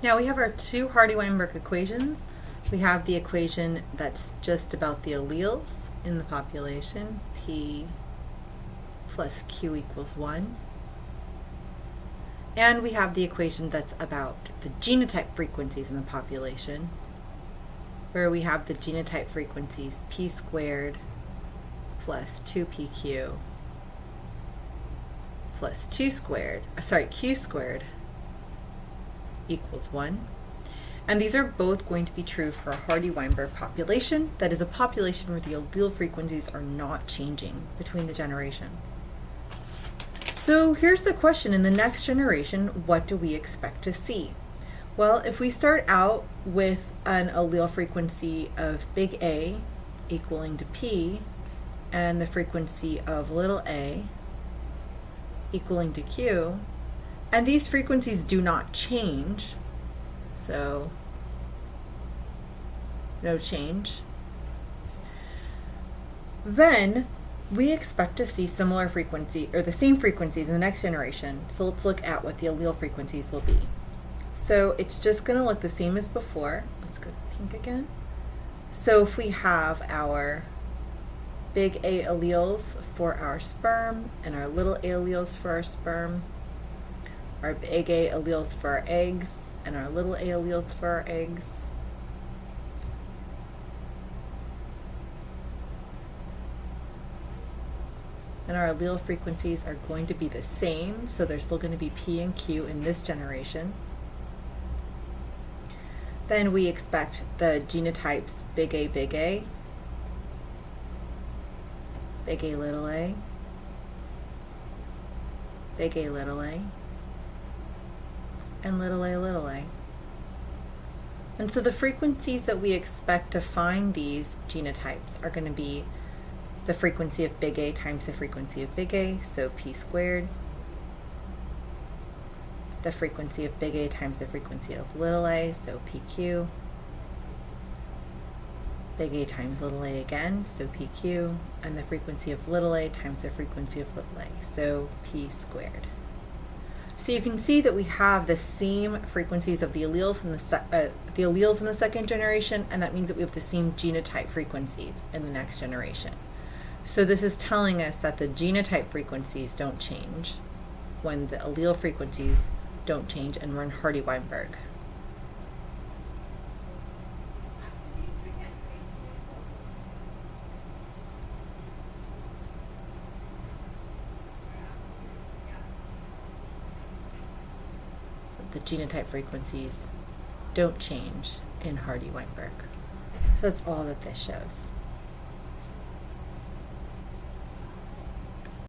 Now we have our two Hardy-Weinberg equations. We have the equation that's just about the alleles in the population, P plus Q equals 1. And we have the equation that's about the genotype frequencies in the population, where we have the genotype frequencies P squared plus 2PQ plus Q squared equals 1. And these are both going to be true for a Hardy-Weinberg population. That is a population where the allele frequencies are not changing between the generations. So here's the question: in the next generation, what do we expect to see? Well, if we start out with an allele frequency of big A equaling to P, and the frequency of little a equaling to Q, and these frequencies do not change, so no change, then we expect to see similar frequency, or the same frequencies in the next generation. So let's look at what the allele frequencies will be. So it's just going to look the same as before. Let's go pink again. So if we have our big A alleles for our sperm and our little a alleles for our sperm, our big A alleles for our eggs and our little a alleles for our eggs, and our allele frequencies are going to be the same, so there's still going to be P and Q in this generation. Then we expect the genotypes big A, big A, big A, little a, big A, little a, and little a, little a. And so the frequencies that we expect to find these genotypes are going to be the frequency of big A times the frequency of big A, so P squared. The frequency of big A times the frequency of little a, so PQ. Big A times little a again, so PQ. And the frequency of little a times the frequency of little a, so P squared. So you can see that we have the same frequencies of the alleles in the second generation, and that means that we have the same genotype frequencies in the next generation. So this is telling us that the genotype frequencies don't change when the allele frequencies don't change, and we're in Hardy-Weinberg. The genotype frequencies don't change in Hardy-Weinberg. So that's all that this shows.